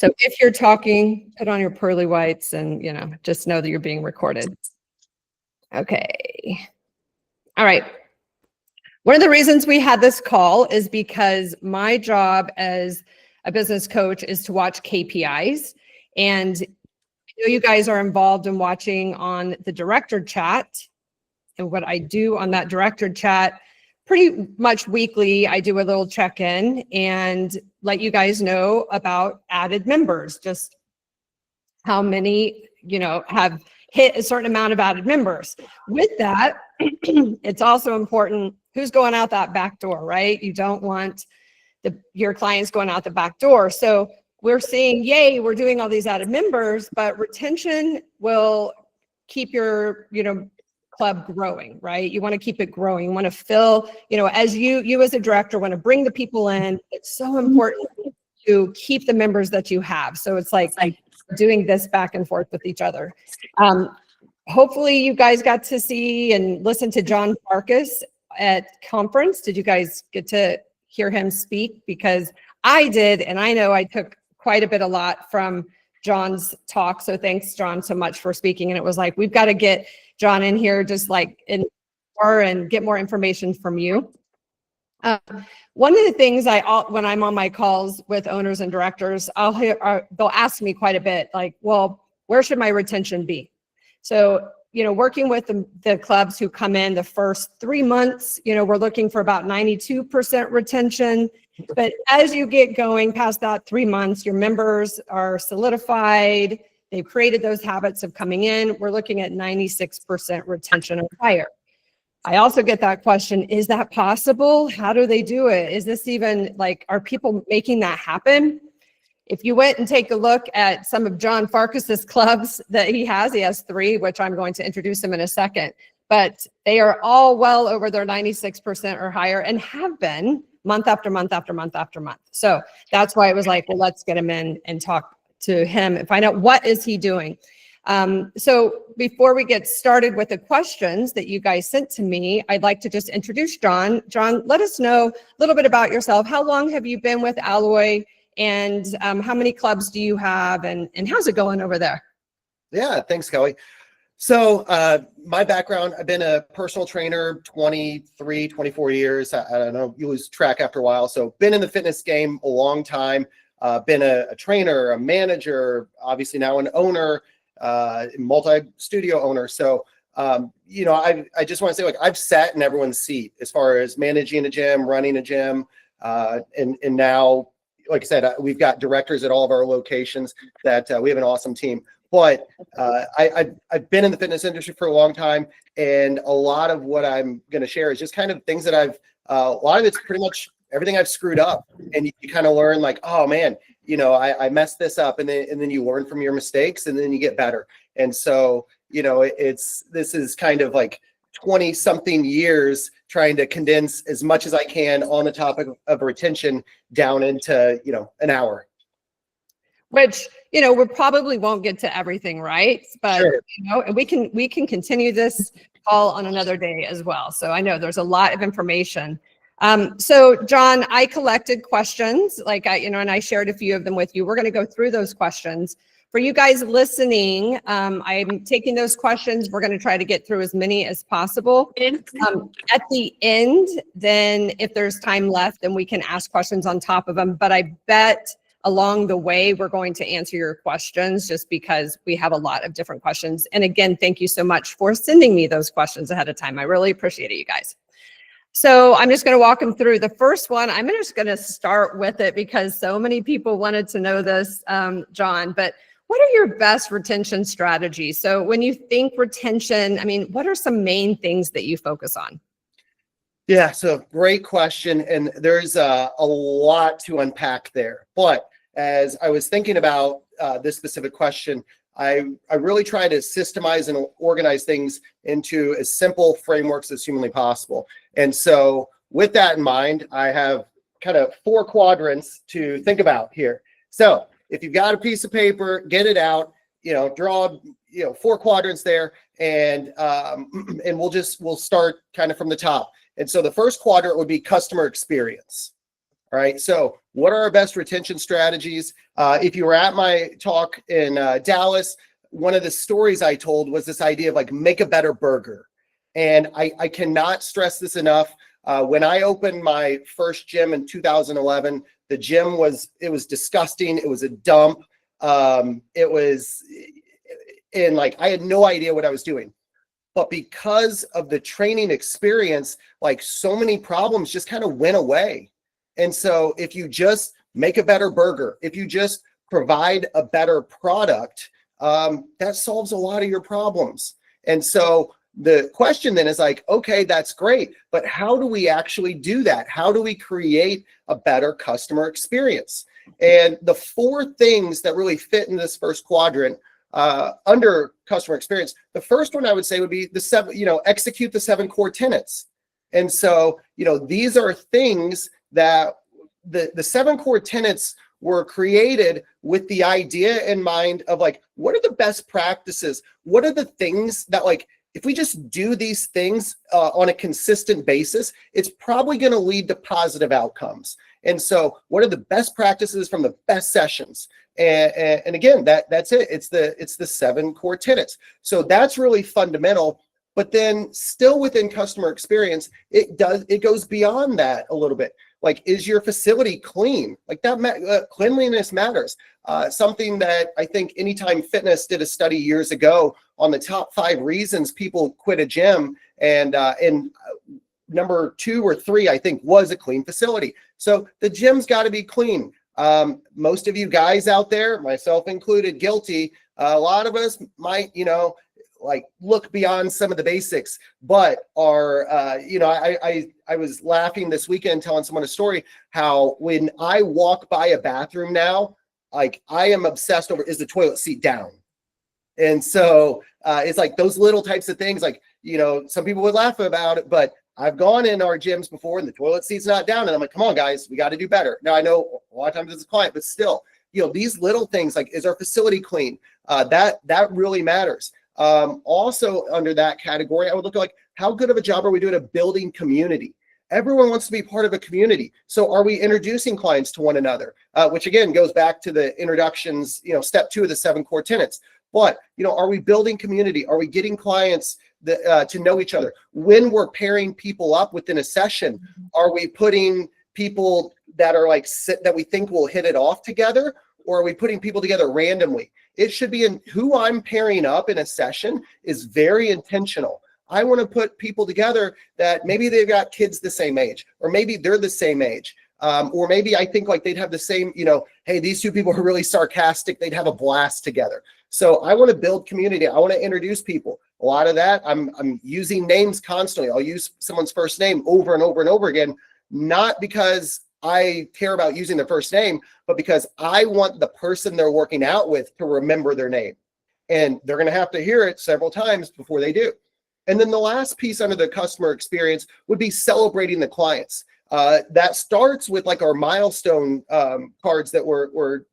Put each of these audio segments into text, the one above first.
So if you're talking, put on your pearly whites and, just know that you're being recorded. Okay. All right. One of the reasons we had this call is because my job as a business coach is to watch KPIs. And I know you guys are involved in watching on the director chat. And what I do on that director chat, pretty much weekly, I do a little check-in and let you guys know about added members, just how many, have hit a certain amount of added members. With that, it's also important who's going out that back door, right? You don't want your clients going out the back door. So we're seeing, yay, we're doing all these added members, but retention will keep your, club growing, right? You want to keep it growing. You want to fill, as you as a director want to bring the people in. It's so important to keep the members that you have. So it's like doing this back and forth with each other. Hopefully you guys got to see and listen to John Farkas at conference. Did you guys get to hear him speak? Because I did, and I know I took quite a lot from John's talk. So thanks, John, so much for speaking. And it was like, we've got to get John in here just like in more and get more information from you. One of the things when I'm on my calls with owners and directors, they'll ask me quite a bit, like, well, where should my retention be? So, working with the clubs who come in the first 3 months, we're looking for about 92% retention. But as you get going past that 3 months, your members are solidified. They've created those habits of coming in. We're looking at 96% retention or higher. I also get that question, is that possible? How do they do it? Is this even are people making that happen? If you went and take a look at some of John Farkas's clubs that he has 3, which I'm going to introduce him in a second, but they are all well over their 96% or higher and have been month after month after month after month. So that's why it was like, well, let's get him in and talk to him and find out what is he doing. So before we get started with the questions that you guys sent to me, I'd like to just introduce John. John, let us know a little bit about yourself. How long have you been with Alloy, and how many clubs do you have, and how's it going over there? Yeah, thanks, Kelly. So my background, I've been a personal trainer 23, 24 years. I don't know, you lose track after a while. So been in the fitness game a long time. Been a trainer, a manager, obviously now an owner, multi-studio owner. So, I just want to say, I've sat in everyone's seat as far as managing a gym, running a gym, and now, like I said, we've got directors at all of our locations that we have an awesome team. But I've been in the fitness industry for a long time, and a lot of what I'm going to share is just kind of things that a lot of it's pretty much everything I've screwed up, and you kind of learn like, oh man, I messed this up, and then you learn from your mistakes, and then you get better. And so, this is kind of like 20 something years trying to condense as much as I can on the topic of retention down into, an hour. Which, we probably won't get to everything, right? But, sure. And we can continue this call on another day as well. So I know there's a lot of information. So John, I collected questions and I shared a few of them with you. We're going to go through those questions. For you guys listening, I'm taking those questions. We're going to try to get through as many as possible. At the end, then if there's time left, then we can ask questions on top of them. But I bet along the way, we're going to answer your questions just because we have a lot of different questions. And again, thank you so much for sending me those questions ahead of time. I really appreciate it, you guys. So I'm just going to walk them through. The first one, I'm just going to start with it because so many people wanted to know this, John, but what are your best retention strategies? So when you think retention, what are some main things that you focus on? Yeah, so great question. And there's a lot to unpack there. But as I was thinking about this specific question, I really try to systemize and organize things into as simple frameworks as humanly possible. And so with that in mind, I have kind of 4 quadrants to think about here. So if you've got a piece of paper, get it out, draw, 4 quadrants there, and we'll start kind of from the top. And so the first quadrant would be customer experience. All right. So what are our best retention strategies? If you were at my talk in Dallas, one of the stories I told was this idea of like make a better burger. And I cannot stress this enough. When I opened my first gym in 2011, the gym was disgusting. It was a dump. It was, and like, I had no idea what I was doing. But because of the training experience, like so many problems just kind of went away. And so if you just make a better burger, if you just provide a better product, that solves a lot of your problems. And so the question then is like, okay, that's great, but how do we actually do that? How do we create a better customer experience? And the 4 things that really fit in this first quadrant under customer experience, the first one I would say would be the 7, execute the 7 core tenets. And so, these are things that the 7 core tenets were created with the idea in mind of like, what are the best practices? What are the things that like, if we just do these things on a consistent basis, it's probably going to lead to positive outcomes. And so what are the best practices from the best sessions? And again, that's it. It's the 7 core tenets. So that's really fundamental. But then still within customer experience, it goes beyond that a little bit. Like, is your facility clean? Like that cleanliness matters. Something that I think Anytime Fitness did a study years ago on the top 5 reasons people quit a gym, and number 2 or 3, I think, was a clean facility. So the gym's got to be clean. Most of you guys out there, myself included, guilty. A lot of us might, like look beyond some of the basics, but are, I was laughing this weekend telling someone a story, how when I walk by a bathroom now, like I am obsessed over, is the toilet seat down? And so it's like those little types of things, like, some people would laugh about it, but I've gone in our gyms before and the toilet seat's not down. And I'm like, come on, guys, we got to do better. Now, I know a lot of times it's a client, but still, these little things, like, is our facility clean? That really matters. Also under that category, I would look at like, how good of a job are we doing at building community? Everyone wants to be part of a community. So are we introducing clients to one another? Which again, goes back to the introductions, step 2 of the 7 core tenets. But, are we building community? Are we getting clients to know each other? When we're pairing people up within a session, are we putting people that are like, that we think will hit it off together? Or are we putting people together randomly? It should be in who I'm pairing up in a session is very intentional. I want to put people together that maybe they've got kids the same age, or maybe they're the same age. Or maybe I think like they'd have the same, hey, these 2 people are really sarcastic. They'd have a blast together. So I want to build community. I want to introduce people. A lot of that, I'm using names constantly. I'll use someone's first name over and over and over again, not because I care about using their first name, but because I want the person they're working out with to remember their name. And they're going to have to hear it several times before they do. And then the last piece under the customer experience would be celebrating the clients. That starts with like our milestone cards that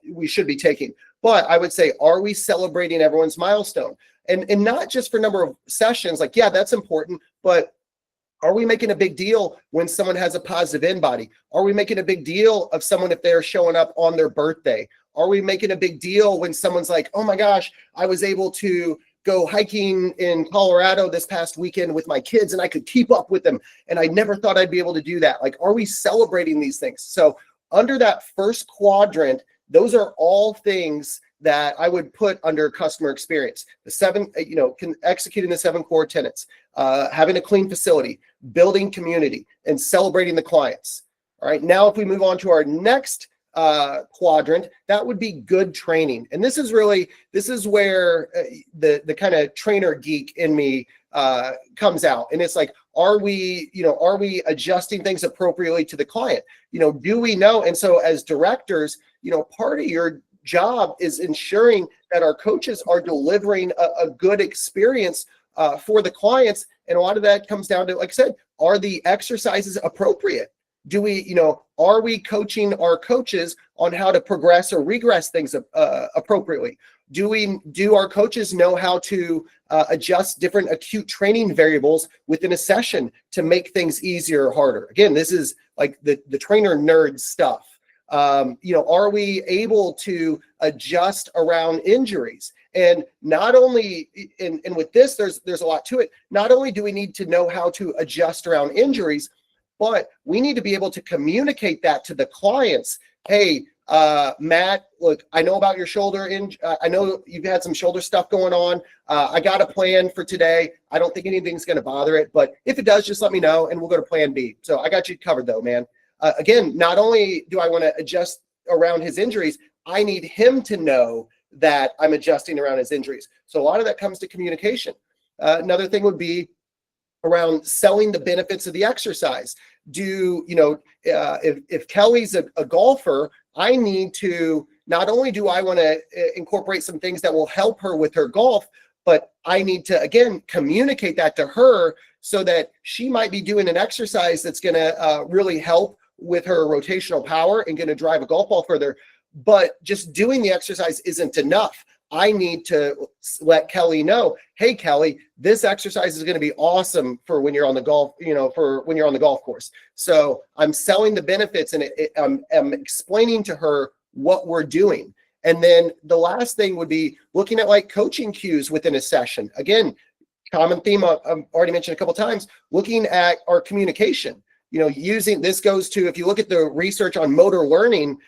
we should be taking. But I would say, are we celebrating everyone's milestone? And not just for number of sessions, like, yeah, that's important, but are we making a big deal when someone has a positive in-body? Are we making a big deal of someone if they're showing up on their birthday? Are we making a big deal when someone's like, oh my gosh, I was able to go hiking in Colorado this past weekend with my kids and I could keep up with them and I never thought I'd be able to do that? Like, are we celebrating these things? So under that first quadrant, those are all things that I would put under customer experience. The 7, executing the 7 core tenets, having a clean facility, building community, and celebrating the clients. All right, now if we move on to our next quadrant, that would be good training. And this is where the kind of trainer geek in me comes out. And it's like, are we adjusting things appropriately to the client? Do we know? And so as directors, part of your job is ensuring that our coaches are delivering a good experience for the clients. And a lot of that comes down to, like I said, are the exercises appropriate? Do we, are we coaching our coaches on how to progress or regress things appropriately? Do our coaches know how to adjust different acute training variables within a session to make things easier or harder? Again, this is like the trainer nerd stuff. Are we able to adjust around injuries? And not only, and with this, there's a lot to it. Not only do we need to know how to adjust around injuries, but we need to be able to communicate that to the clients. Hey, Matt, look, I know about your shoulder. I know you've had some shoulder stuff going on. I got a plan for today. I don't think anything's going to bother it, but if it does, just let me know and we'll go to plan B. So I got you covered though, man. Again, not only do I want to adjust around his injuries, I need him to know that I'm adjusting around his injuries. So a lot of that comes to communication. Another thing would be around selling the benefits of the exercise. If Kelly's a golfer, I need to, not only do I want to incorporate some things that will help her with her golf, but I need to, again, communicate that to her so that she might be doing an exercise that's going to really help with her rotational power and going to drive a golf ball further. But just doing the exercise isn't enough. I need to let Kelly know, hey, Kelly, this exercise is going to be awesome for when you're on the golf, for when you're on the golf course. So I'm selling the benefits and I'm explaining to her what we're doing. And then the last thing would be looking at like coaching cues within a session. Again, common theme I've already mentioned a couple of times, looking at our communication. Using this goes to, if you look at the research on motor learning,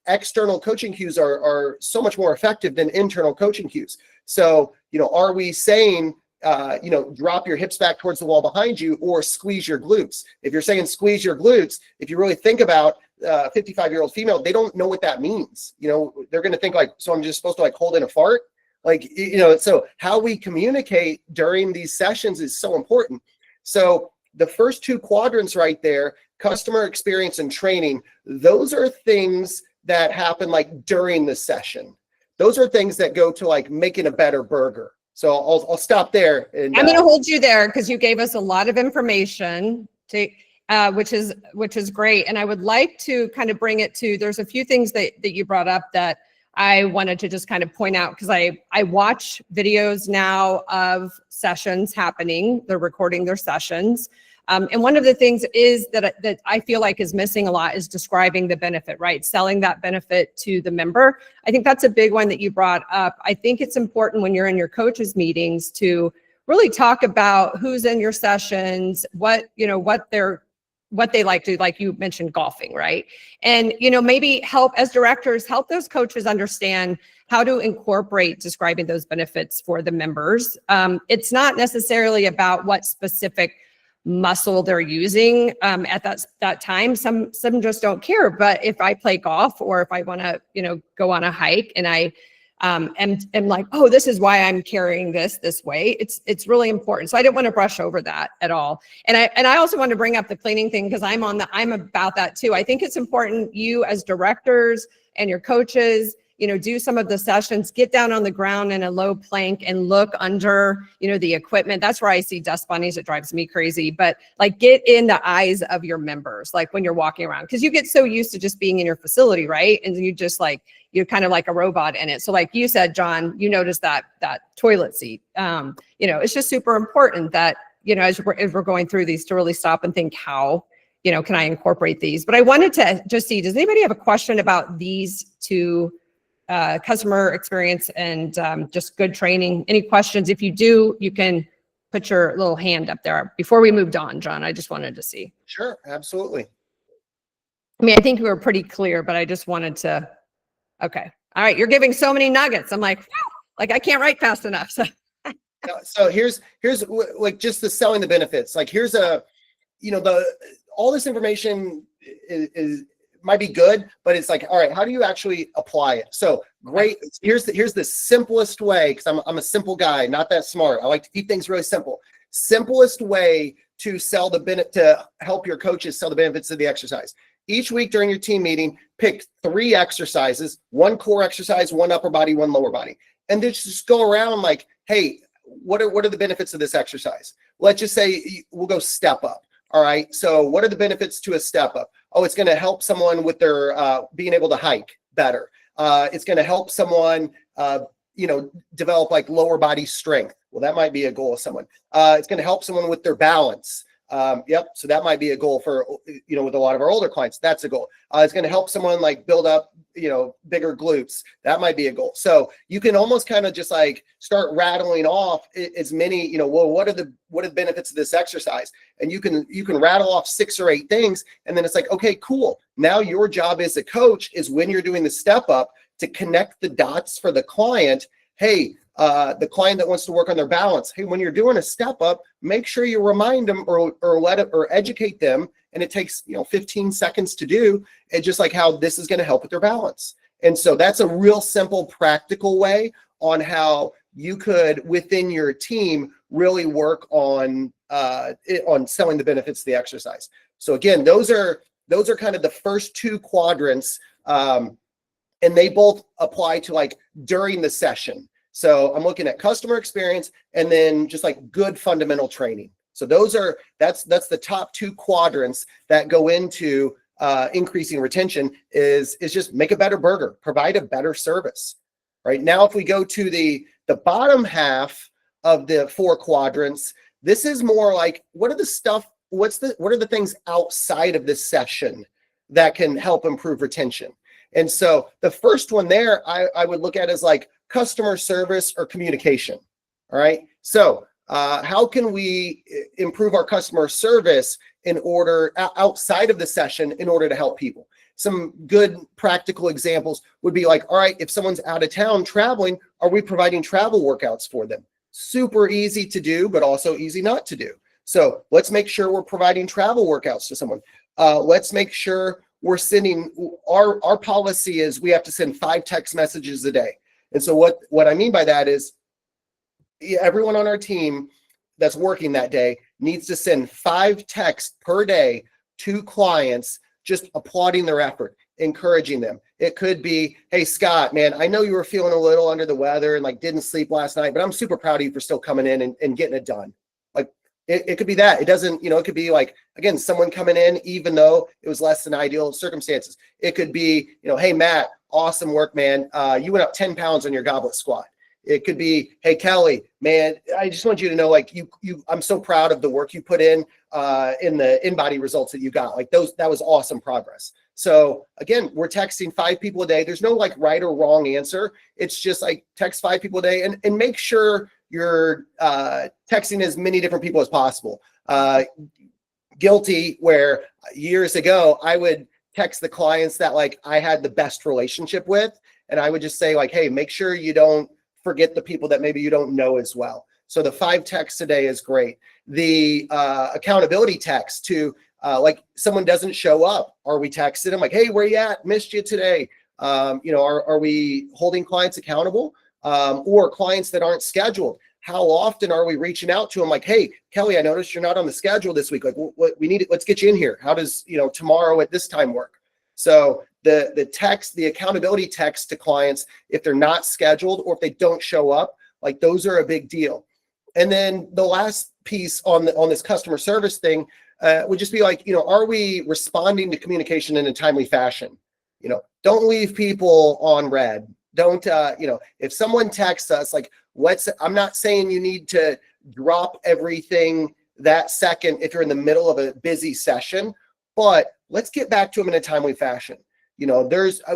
external coaching cues are so much more effective than internal coaching cues. So, are we saying, drop your hips back towards the wall behind you or squeeze your glutes? If you're saying squeeze your glutes, if you really think about 55-year-old female, they don't know what that means. They're going to think like, so I'm just supposed to like hold in a fart? So how we communicate during these sessions is so important. So the first two quadrants right there, customer experience and training, those are things that happen like during the session. Those are things that go to like making a better burger. So I'll stop there. And I'm going to hold you there because you gave us a lot of information to, which is great. And I would like to kind of bring it to, there's a few things that you brought up that I wanted to just kind of point out, because I watch videos now of sessions happening. They're recording their sessions. And one of the things is that I feel like is missing a lot is describing the benefit, right? Selling that benefit to the member. I think that's a big one that you brought up. I think it's important when you're in your coaches meetings to really talk about who's in your sessions, what they like to, like you mentioned, golfing, right? And, maybe help as directors, help those coaches understand how to incorporate describing those benefits for the members. It's not necessarily about what specific muscle they're using at that time. Some just don't care. But if I play golf or if I want to, go on a hike and I am like, oh, this is why I'm carrying this way. It's really important. So I didn't want to brush over that at all. And I also want to bring up the cleaning thing because I'm about that too. I think it's important you as directors and your coaches, do some of the sessions, get down on the ground in a low plank and look under, the equipment. That's where I see dust bunnies. It drives me crazy. But like get in the eyes of your members, like when you're walking around, because you get so used to just being in your facility, right? And you just like, you're kind of like a robot in it. So like you said, John, you noticed that toilet seat. It's just super important that, as we're going through these to really stop and think how, can I incorporate these? But I wanted to just see, does anybody have a question about these two? Customer experience and just good training. Any questions? If you do, you can put your little hand up there. Before we moved on, John, I just wanted to see. Sure, absolutely. I mean, I think we were pretty clear, but I just wanted to, okay. All right, you're giving so many nuggets. I'm like, I can't write fast enough. So here's like just the selling the benefits. Like here's all this information is might be good, but it's like, all right, how do you actually apply it? So great. Here's the simplest way, because I'm a simple guy, not that smart. I like to keep things really simple. Simplest way to sell to help your coaches sell the benefits of the exercise. Each week during your team meeting, pick 3 exercises, 1 core exercise, 1 upper body, 1 lower body. And then just go around like, hey, what are the benefits of this exercise? Let's just say we'll go step up. All right. So what are the benefits to a step up? Oh, it's going to help someone with their being able to hike better. It's going to help someone, develop like lower body strength. Well, that might be a goal of someone. It's going to help someone with their balance. Yep. So that might be a goal for, with a lot of our older clients. That's a goal. It's going to help someone like build up, bigger glutes. That might be a goal. So you can almost kind of just like start rattling off as many, well, what are the benefits of this exercise? And you can rattle off 6 or 8 things. And then it's like, okay, cool. Now your job as a coach is when you're doing the step up to connect the dots for the client. Hey, the client that wants to work on their balance. Hey, when you're doing a step up, make sure you remind them or educate them. And it takes 15 seconds to do. And just like how this is going to help with their balance. And so that's a real simple, practical way on how you could within your team really work on selling the benefits of the exercise. So again, those are kind of the first 2 quadrants, and they both apply to like during the session. So I'm looking at customer experience and then just like good fundamental training. So that's the top 2 quadrants that go into increasing retention is just make a better burger, provide a better service. Right now, if we go to the bottom half of the 4 quadrants, this is more like what are the things outside of this session that can help improve retention. And so the first one there, I would look at as like customer service or communication. All right. So how can we improve our customer service in order outside of the session in order to help people? Some good practical examples would be like, all right, if someone's out of town traveling, are we providing travel workouts for them? Super easy to do, but also easy not to do. So let's make sure we're providing travel workouts to someone. Let's make sure we're sending, our policy is we have to send 5 text messages a day. And so what I mean by that is everyone on our team that's working that day needs to send 5 texts per day to clients, just applauding their effort, encouraging them. It could be, hey, Scott, man, I know you were feeling a little under the weather and like didn't sleep last night, but I'm super proud of you for still coming in and getting it done. Like it could be that. It doesn't, it could be like, again, someone coming in, even though it was less than ideal circumstances. It could be, hey, Matt, awesome work, man. You went up 10 pounds on your goblet squat. It could be, hey, Kelly, man, I just want you to know, like I'm so proud of the work you put in the InBody results that you got. Like that was awesome progress. So again, we're texting 5 people a day. There's no like right or wrong answer. It's just like text 5 people a day and make sure you're texting as many different people as possible. Guilty where years ago, I would text the clients that like I had the best relationship with. And I would just say like, hey, make sure you don't forget the people that maybe you don't know as well. So the 5 texts a day is great. The accountability text to like someone doesn't show up. Are we texting them like, hey, where you at? Missed you today. Are we holding clients accountable or clients that aren't scheduled? How often are we reaching out to them? Like, hey, Kelly, I noticed you're not on the schedule this week. Like we need it. Let's get you in here. How does, tomorrow at this time work? So the accountability text to clients, if they're not scheduled or if they don't show up, like those are a big deal. And then the last piece on this customer service thing would just be like, are we responding to communication in a timely fashion? Don't leave people on red. Don't, if someone texts us, like I'm not saying you need to drop everything that second if you're in the middle of a busy session, but let's get back to them in a timely fashion.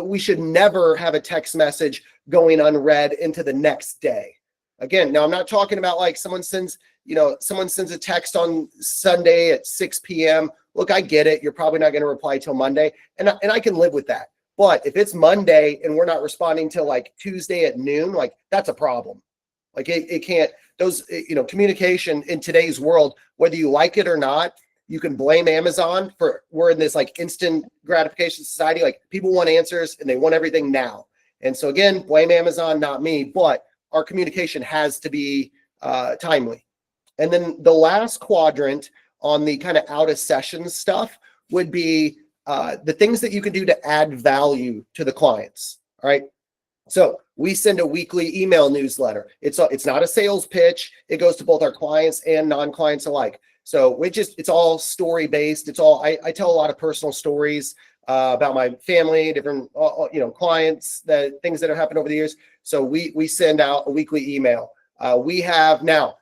We should never have a text message going unread into the next day. Again, now I'm not talking about like someone sends a text on Sunday at 6 p.m. Look, I get it. You're probably not going to reply till Monday. And I can live with that. But if it's Monday and we're not responding till like Tuesday at noon, like that's a problem. Like it can't, communication in today's world, whether you like it or not, you can blame Amazon we're in this like instant gratification society. Like people want answers and they want everything now. And so again, blame Amazon, not me, but our communication has to be timely. And then the last quadrant on the kind of out of session stuff would be the things that you can do to add value to the clients. All right. So we send a weekly email newsletter. It's not a sales pitch. It goes to both our clients and non-clients alike. So it's all story based. It's all, I tell a lot of personal stories about my family, different, clients, things that have happened over the years. So we send out a weekly email. We have now,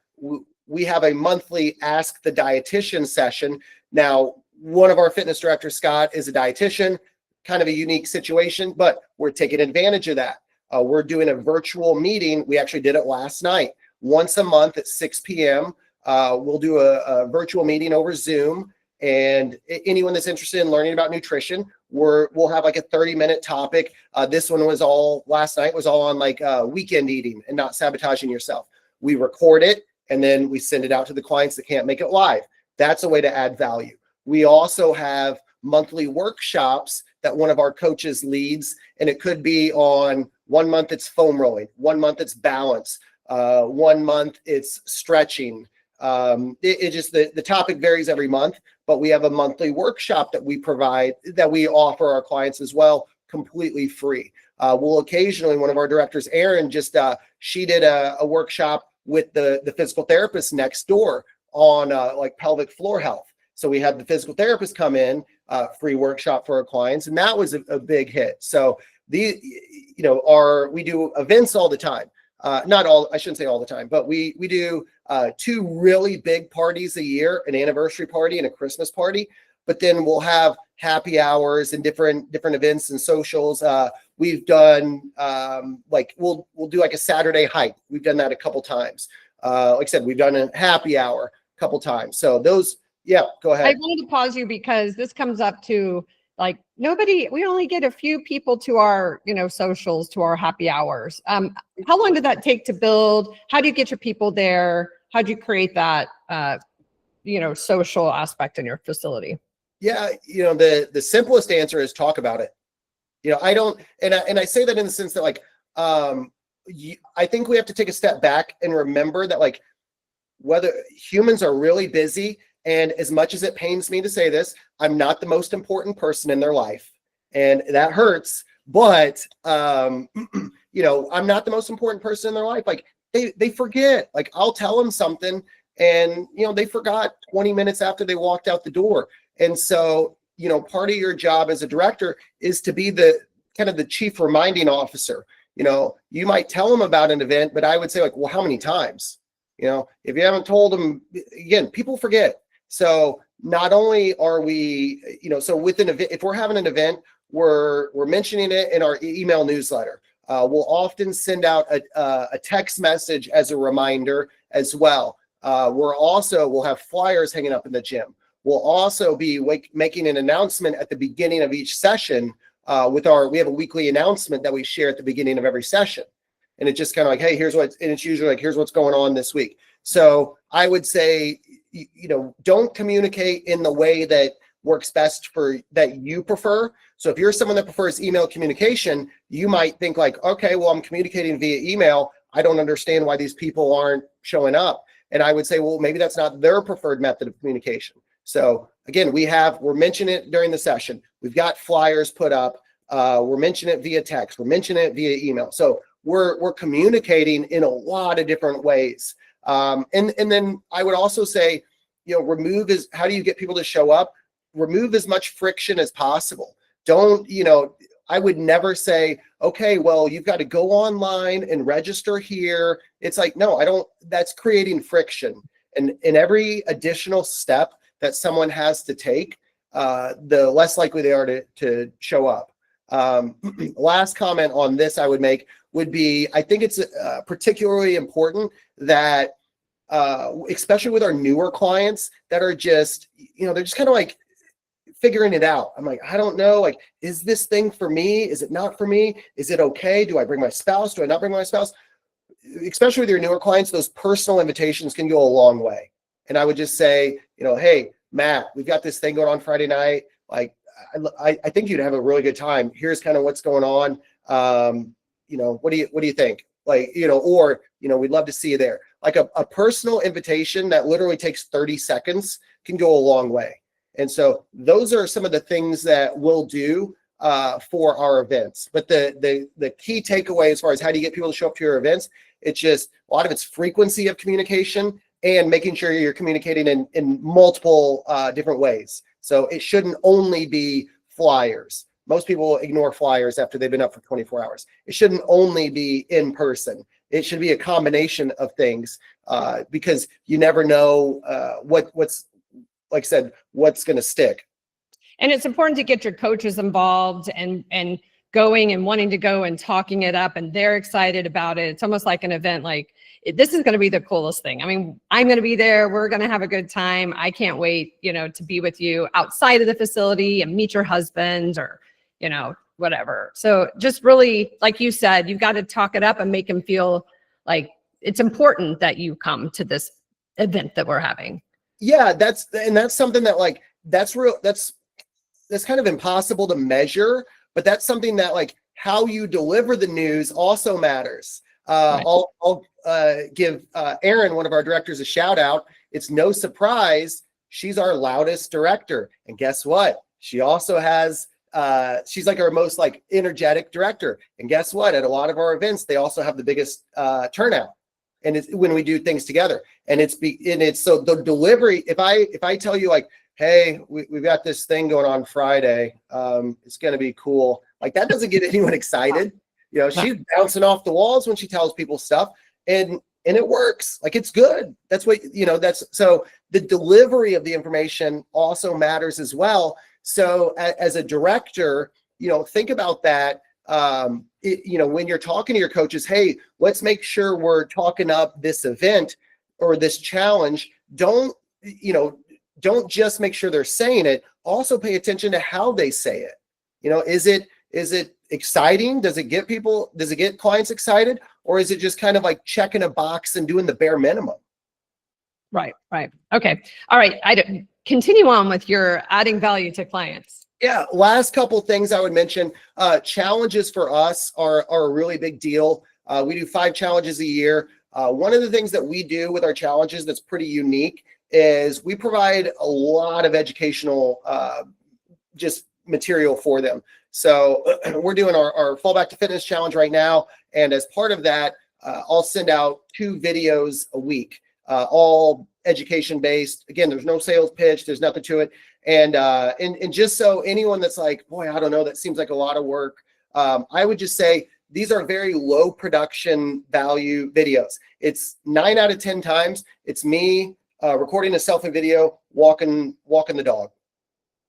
we have a monthly Ask the Dietitian session. Now, one of our fitness directors, Scott, is a dietitian, kind of a unique situation, but we're taking advantage of that. We're doing a virtual meeting. We actually did it last night. Once a month at 6 p.m., we'll do a virtual meeting over Zoom. And anyone that's interested in learning about nutrition, we'll have like a 30-minute topic. This one was all last night was all on like weekend eating and not sabotaging yourself. We record it and then we send it out to the clients that can't make it live. That's a way to add value. We also have monthly workshops that one of our coaches leads, and it could be on 1 month it's foam rolling, 1 month it's balance, 1 month it's stretching. It just the topic varies every month, but we have a monthly workshop that we provide, that we offer our clients as well, completely free. We'll occasionally, one of our directors, Erin, she did a workshop with the physical therapist next door on like pelvic floor health. So we had the physical therapist come in, free workshop for our clients, and that was a big hit. So we do events all the time. Not all, I shouldn't say all the time, but we do 2 really big parties a year, an anniversary party and a Christmas party. But then we'll have happy hours and different events and socials. We've done like we'll do like a Saturday hike. We've done that a couple times. Like I said, we've done a happy hour a couple times. So those, yeah, go ahead. I wanted to pause you because this comes up to like we only get a few people to our, socials, to our happy hours. How long did that take to build? How do you get your people there? How do you create that, social aspect in your facility? Yeah. The simplest answer is talk about it. I don't, and I say that in the sense that like, I think we have to take a step back and remember that like, whether humans are really busy, and as much as it pains me to say this, I'm not the most important person in their life, and that hurts. But I'm not the most important person in their life. Like they forget. Like I'll tell them something, and they forgot 20 minutes after they walked out the door. And so part of your job as a director is to be the kind of the chief reminding officer. You might tell them about an event, but I would say like, well, how many times? If you haven't told them, again, people forget. So not only are we, so with an event, if we're having an event, we're mentioning it in our email newsletter. We'll often send out a text message as a reminder as well. We'll have flyers hanging up in the gym. We'll also be making an announcement at the beginning of each session we have a weekly announcement that we share at the beginning of every session. And it's just kind of like, hey, and it's usually like, here's what's going on this week. So I would say, don't communicate in the way that works best that you prefer. So if you're someone that prefers email communication, you might think like, okay, well, I'm communicating via email. I don't understand why these people aren't showing up. And I would say, well, maybe that's not their preferred method of communication. So again, we're mentioning it during the session. We've got flyers put up. We're mentioning it via text. We're mentioning it via email. So we're communicating in a lot of different ways. And then I would also say, how do you get people to show up? Remove as much friction as possible. I would never say, okay, well, you've got to go online and register here. It's like, no, that's creating friction. And in every additional step that someone has to take, the less likely they are to show up. Last comment on this I would make would be, I think it's particularly important that, especially with our newer clients that are just, they're just kind of like figuring it out. I'm like, I don't know, like, is this thing for me? Is it not for me? Is it okay? Do I bring my spouse? Do I not bring my spouse? Especially with your newer clients, those personal invitations can go a long way. And I would just say, hey, Matt, we've got this thing going on Friday night. Like, I think you'd have a really good time. Here's kind of what's going on. What do you think? Like, we'd love to see you there. Like a personal invitation that literally takes 30 seconds can go a long way. And so those are some of the things that we'll do for our events. But the key takeaway as far as how do you get people to show up to your events, it's just a lot of it's frequency of communication and making sure you're communicating in multiple different ways. So it shouldn't only be flyers. Most people ignore flyers after they've been up for 24 hours. It shouldn't only be in person. It should be a combination of things, because you never know what's, like I said, what's going to stick. And it's important to get your coaches involved and going and wanting to go and talking it up, and they're excited about it. It's almost like an event, like this is going to be the coolest thing. I mean, I'm going to be there. We're going to have a good time. I can't wait, you know, to be with you outside of the facility and meet your husband, or, you know, whatever. So just really, like you said, you've got to talk it up and make them feel like it's important that you come to this event that we're having. Yeah, that's something that, like, that's real. That's kind of impossible to measure, but that's something that, like, how you deliver the news also matters. Right. I'll give Erin, one of our directors, a shout out. It's no surprise she's our loudest director, and guess what? She also has she's like our most, like, energetic director, and guess what? At a lot of our events, they also have the biggest turnout, and it's when we do things together. And it's so the delivery. If I tell you, like, hey, we've got this thing going on Friday, it's going to be cool, like, that doesn't get anyone excited. You know, she's bouncing off the walls when she tells people stuff, and it works. Like, it's good. That's what, you know, that's, so the delivery of the information also matters as well. So as a director, you know, think about that. You know, when you're talking to your coaches, hey, let's make sure we're talking up this event or this challenge. Don't just make sure they're saying it. Also pay attention to how they say it. You know, is it exciting? Does it get clients excited? Or is it just kind of like checking a box and doing the bare minimum? Right. Okay. All right. Continue on with your adding value to clients. Yeah. Last couple things I would mention. Challenges for us are a really big deal. We do 5 challenges a year. One of the things that we do with our challenges that's pretty unique is we provide a lot of educational just material for them. So we're doing our Fall Back to Fitness challenge right now. And as part of that, I'll send out 2 videos a week, all education based. Again, there's no sales pitch, there's nothing to it. And just so anyone that's like, boy, I don't know, that seems like a lot of work. I would just say these are very low production value videos. It's 9 out of 10 times it's me recording a selfie video, walking the dog.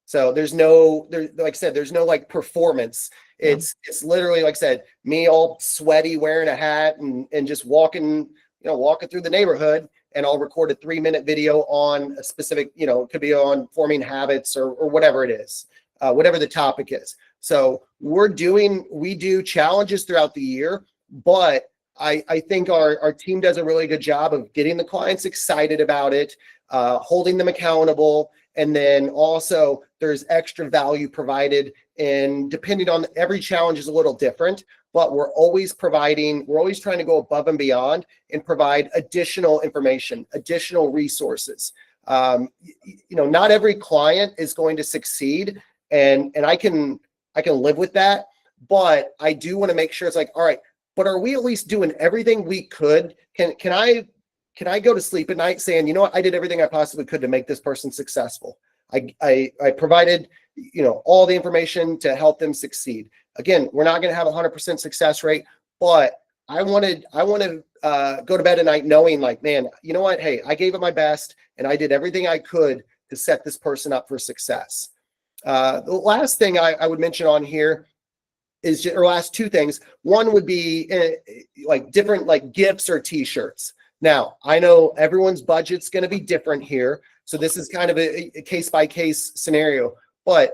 So like I said, there's no, like, performance. It's literally, like I said, me all sweaty, wearing a hat and just walking through the neighborhood. And I'll record a 3-minute video on a specific, you know, it could be on forming habits or whatever it is, whatever the topic is. So we do challenges throughout the year, but I think our team does a really good job of getting the clients excited about it, holding them accountable. And then also there's extra value provided, and depending on every challenge is a little different, but we're always trying to go above and beyond and provide additional information, additional resources. You know, not every client is going to succeed, and I can live with that, but I do want to make sure it's like, all right, but are we at least doing everything we could? Can I go to sleep at night saying, you know what, I did everything I possibly could to make this person successful. I provided, you know, all the information to help them succeed. Again, we're not going to have 100% success rate, but I want to go to bed at night knowing, like, man, you know what? Hey, I gave it my best and I did everything I could to set this person up for success. The last thing I would mention on here is, or last 2 things. One would be like different, like, gifts or t-shirts. Now, I know everyone's budget's going to be different here, so this is kind of a case-by-case scenario, but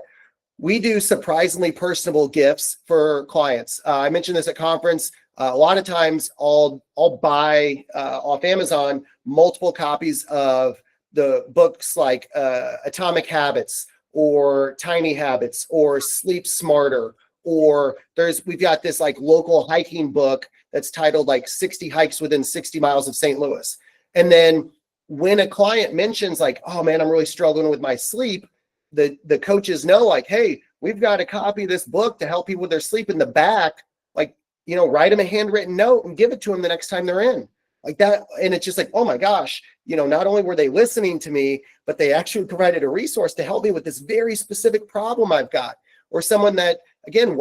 we do surprisingly personable gifts for clients. I mentioned this at conference. A lot of times I'll buy off Amazon multiple copies of the books like Atomic Habits or Tiny Habits or Sleep Smarter, or we've got this, like, local hiking book that's titled, like, 60 Hikes Within 60 Miles of St. Louis. And then when a client mentions, like, oh man, I'm really struggling with my sleep, the coaches know, like, hey, we've got a copy of this book to help people with their sleep in the back. Like, you know, write them a handwritten note and give it to them the next time they're in, like that. And it's just like, oh my gosh, you know, not only were they listening to me, but they actually provided a resource to help me with this very specific problem I've got. Or someone that, again,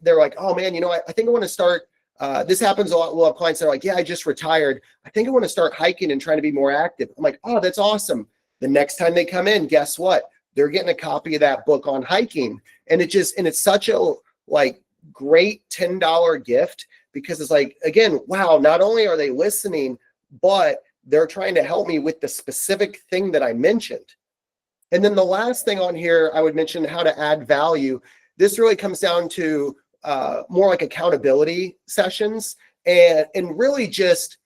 they're like, oh man, you know, I think I want to start this happens a lot. We'll have clients that are like, yeah, I just retired. I think I want to start hiking and trying to be more active. I'm like, oh, that's awesome. The next time they come in, guess what? They're getting a copy of that book on hiking. And it's such a like great $10 gift, because it's like, again, wow, not only are they listening, but they're trying to help me with the specific thing that I mentioned. And then the last thing on here, I would mention how to add value. This really comes down to more like accountability sessions, and really just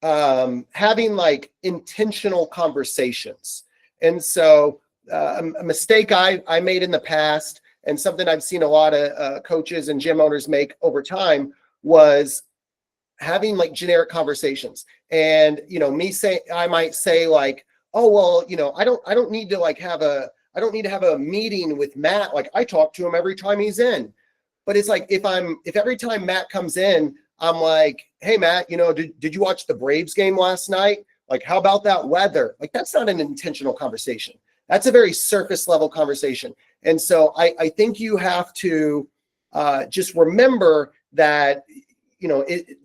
having like intentional conversations. And so a mistake I made in the past, and something I've seen a lot of coaches and gym owners make over time, was having like generic conversations. And, I might say like, oh, well, I don't need to like have I don't need to have a meeting with Matt. Like, I talk to him every time he's in. But it's like, if every time Matt comes in, I'm like, hey, Matt, did you watch the Braves game last night? Like, how about that weather? Like, that's not an intentional conversation. That's a very surface level conversation. And so I think you have to just remember that,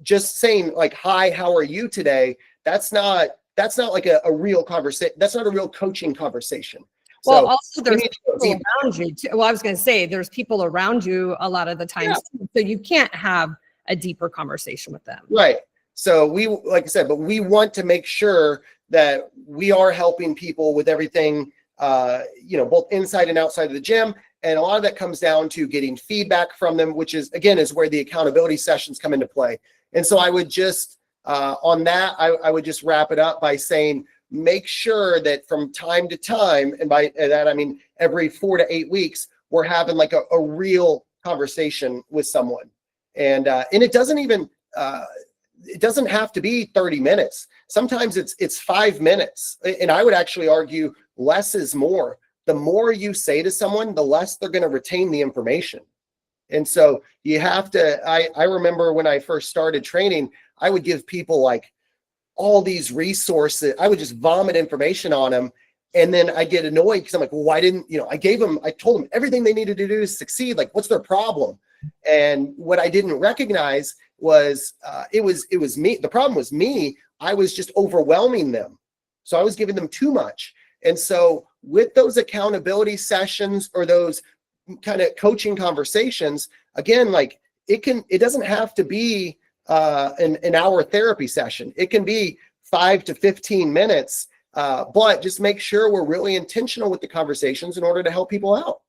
just saying like, hi, how are you today? That's not like a real conversation. That's not a real coaching conversation. Well, So also there's people around you too. Well, I was going to say there's people around you a lot of the times, so you can't have a deeper conversation with them. Right. So like I said, but we want to make sure that we are helping people with everything, both inside and outside of the gym. And a lot of that comes down to getting feedback from them, which is where the accountability sessions come into play. And so I would just, on that, I would just wrap it up by saying, make sure that from time to time, and by that I mean every 4 to 8 weeks, we're having like a real conversation with someone. And it doesn't even it doesn't have to be 30 minutes. Sometimes it's 5 minutes. And I would actually argue less is more. The more you say to someone, the less they're going to retain the information. And so you have to, I remember when I first started training, I would give people like all these resources. I would just vomit information on them. And then I get annoyed because I'm like, well, why didn't, I told them everything they needed to do to succeed. Like, what's their problem? And what I didn't recognize was it was me. The problem was me. I was just overwhelming them. So I was giving them too much. And so with those accountability sessions or those kind of coaching conversations, again, like it doesn't have to be an hour therapy session. It can be 5 to 15 minutes, but just make sure we're really intentional with the conversations in order to help people out.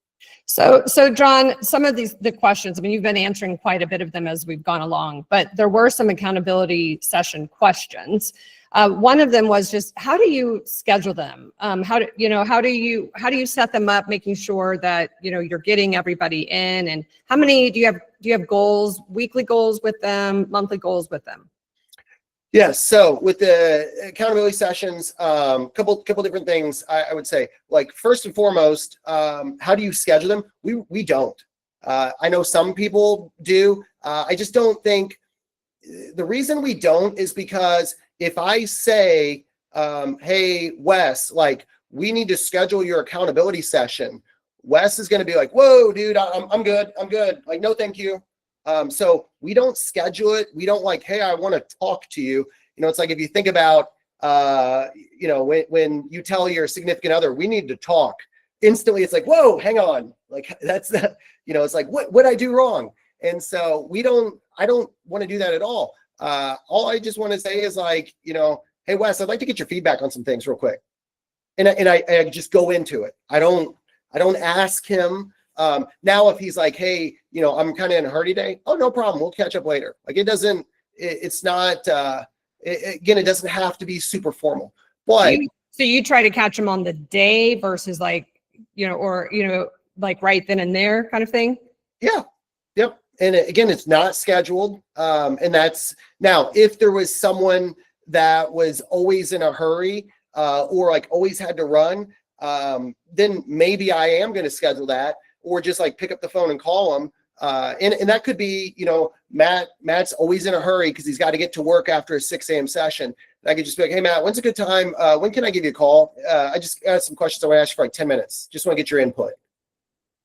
So John, some of the questions, I mean, you've been answering quite a bit of them as we've gone along, but there were some accountability session questions. One of them was just, how do you schedule them? How do you set them up, making sure that, you're getting everybody in, and how many do you have goals, weekly goals with them, monthly goals with them? Yes. So with the accountability sessions, couple different things I would say. Like, first and foremost, how do you schedule them? We don't. I know some people do. I just don't think the reason we don't is because if I say, hey, Wes, like, we need to schedule your accountability session, Wes is going to be like, whoa, dude, I'm good. Like, no, thank you. So we don't schedule it. We don't like, hey, I want to talk to you. It's like, if you think about, when you tell your significant other, we need to talk, instantly it's like, whoa, hang on. Like, that's the, it's like, what I do wrong? And so I don't want to do that at all. All I just want to say is like, hey, Wes, I'd like to get your feedback on some things real quick. And I just go into it. I don't ask him. Now, if he's like, hey, I'm kind of in a hurry today. Oh, no problem. We'll catch up later. Like, it's not, again, it doesn't have to be super formal, but. So you try to catch them on the day versus like, like right then and there kind of thing. Yeah. Yep. And again, it's not scheduled. And that's now, if there was someone that was always in a hurry, or like always had to run, then maybe I am going to schedule that, or just like pick up the phone and call them. And that could be, Matt's always in a hurry because he's got to get to work after a 6 a.m. session. And I could just be like, hey, Matt, when's a good time? When can I give you a call? I just got some questions I want to ask you for like 10 minutes. Just want to get your input.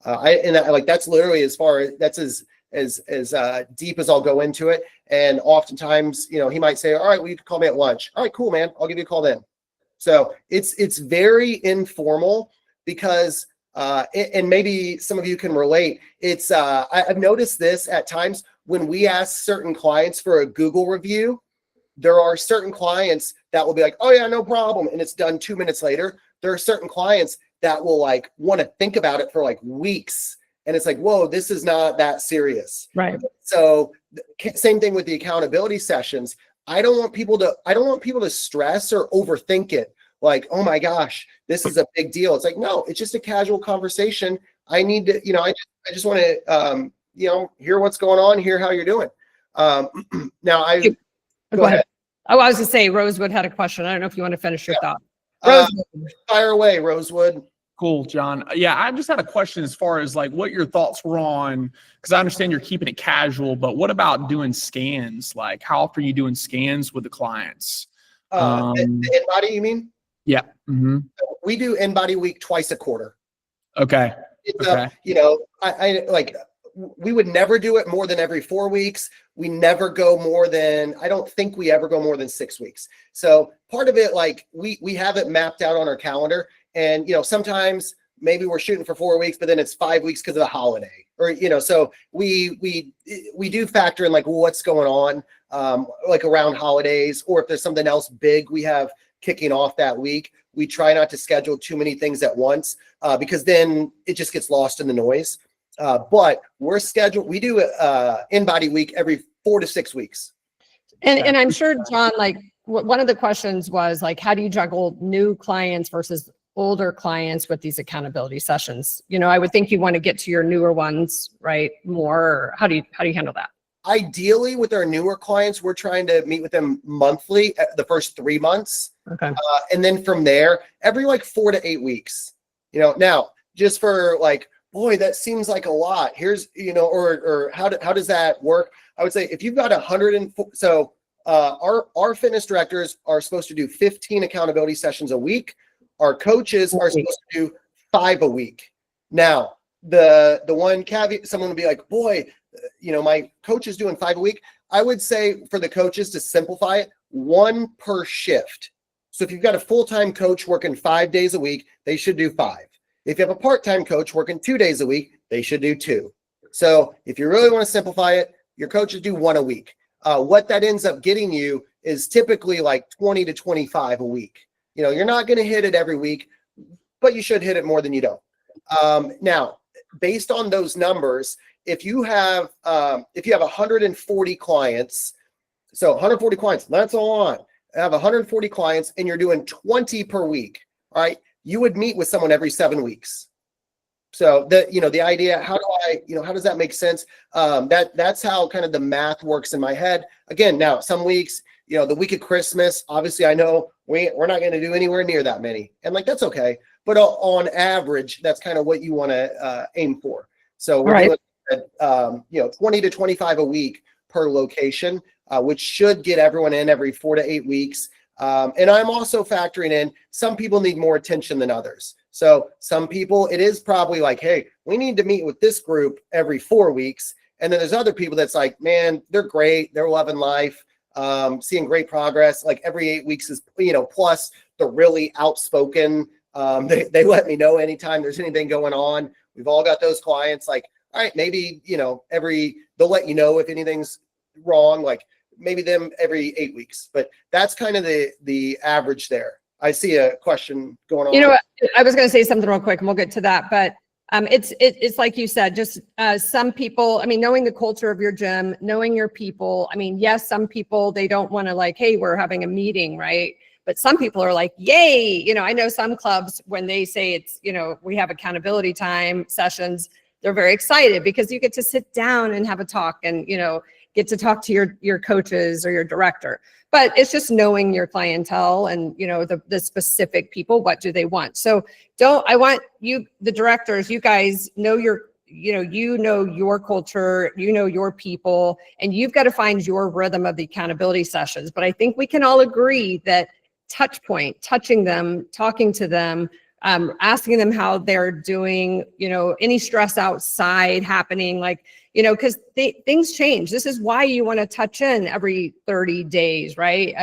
That's literally that's deep as I'll go into it. And oftentimes, he might say, all right, well, you can call me at lunch. All right, cool, man. I'll give you a call then. So it's very informal because, and maybe some of you can relate. I've noticed this at times when we ask certain clients for a Google review. There are certain clients that will be like, oh yeah, no problem. And it's done 2 minutes later. There are certain clients that will like want to think about it for like weeks. And it's like, whoa, this is not that serious. Right. So same thing with the accountability sessions. I don't want people to stress or overthink it. Like, oh my gosh, this is a big deal. It's like, no, it's just a casual conversation. I need to, I just want to, hear what's going on, hear how you're doing. Now go ahead. Oh, I was going to say, Rosewood had a question. I don't know if you want to finish your thought. Fire away, Rosewood. Cool, John. Yeah, I just had a question as far as like what your thoughts were on, because I understand you're keeping it casual, but what about doing scans? Like how often are you doing scans with the clients? In-body, you mean? Yeah. Mm-hmm. We do in-body week twice a quarter. Okay. I like, we would never do it more than every 4 weeks. We never go more than, I don't think we ever go more than 6 weeks. So part of it, like we have it mapped out on our calendar, and, sometimes maybe we're shooting for 4 weeks, but then it's 5 weeks because of the holiday, or, so we do factor in like what's going on, like around holidays, or if there's something else big we have kicking off that week. We try not to schedule too many things at once, because then it just gets lost in the noise. But we do in-body week every 4 to 6 weeks. And I'm sure, John, like one of the questions was like, how do you juggle new clients versus older clients with these accountability sessions? I would think you want to get to your newer ones, right? More, or how do you handle that? Ideally, with our newer clients, we're trying to meet with them monthly the first 3 months. Okay. And then from there, every like 4 to 8 weeks, now just for like, boy, that seems like a lot. Here's, or how does that work? I would say if you've got 104, so our fitness directors are supposed to do 15 accountability sessions a week. Our coaches are supposed to do 5 a week. Now, the one caveat, someone would be like, boy, my coach is doing 5 a week. I would say for the coaches to simplify it, 1 per shift. So if you've got a full-time coach working 5 days a week, they should do 5. If you have a part-time coach working 2 days a week, they should do 2. So if you really want to simplify it, your coaches do 1 a week. What that ends up getting you is typically like 20 to 25 a week. You're not going to hit it every week, but you should hit it more than you don't. Now, based on those numbers, if you have 140 clients, so 140 clients, that's all on. I have 140 clients and you're doing 20 per week, all right? You would meet with someone every 7 weeks. So the idea, how does that make sense? That's how kind of the math works in my head. Again, now some weeks, the week of Christmas, obviously I know we're not going to do anywhere near that many, and like, that's okay. But on average, that's kind of what you want to aim for. So we're doing 20 to 25 a week per location, which should get everyone in every 4 to 8 weeks. And I'm also factoring in some people need more attention than others. So some people, it is probably like, hey, we need to meet with this group every 4 weeks. And then there's other people that's like, man, they're great. They're loving life, seeing great progress. Like every 8 weeks is, plus the really outspoken. They let me know anytime there's anything going on. We've all got those clients like, all right, maybe, they'll let you know if anything's wrong. Like, maybe them every 8 weeks, but that's kind of the average there. I see a question going on. I was going to say something real quick and we'll get to that, but it's like you said, just some people, knowing the culture of your gym, knowing your people. Yes, some people, they don't want to like, hey, we're having a meeting, right? But some people are like, yay. I know some clubs, when they say it's, we have accountability time sessions, they're very excited because you get to sit down and have a talk and, get to talk to your coaches or your director. But it's just knowing your clientele and, the specific people, what do they want? So I want you, the directors, you guys know your culture, your people, and you've got to find your rhythm of the accountability sessions. But I think we can all agree that touching them, talking to them, asking them how they're doing, any stress outside happening, like, because things change. This is why you want to touch in every 30 days, right?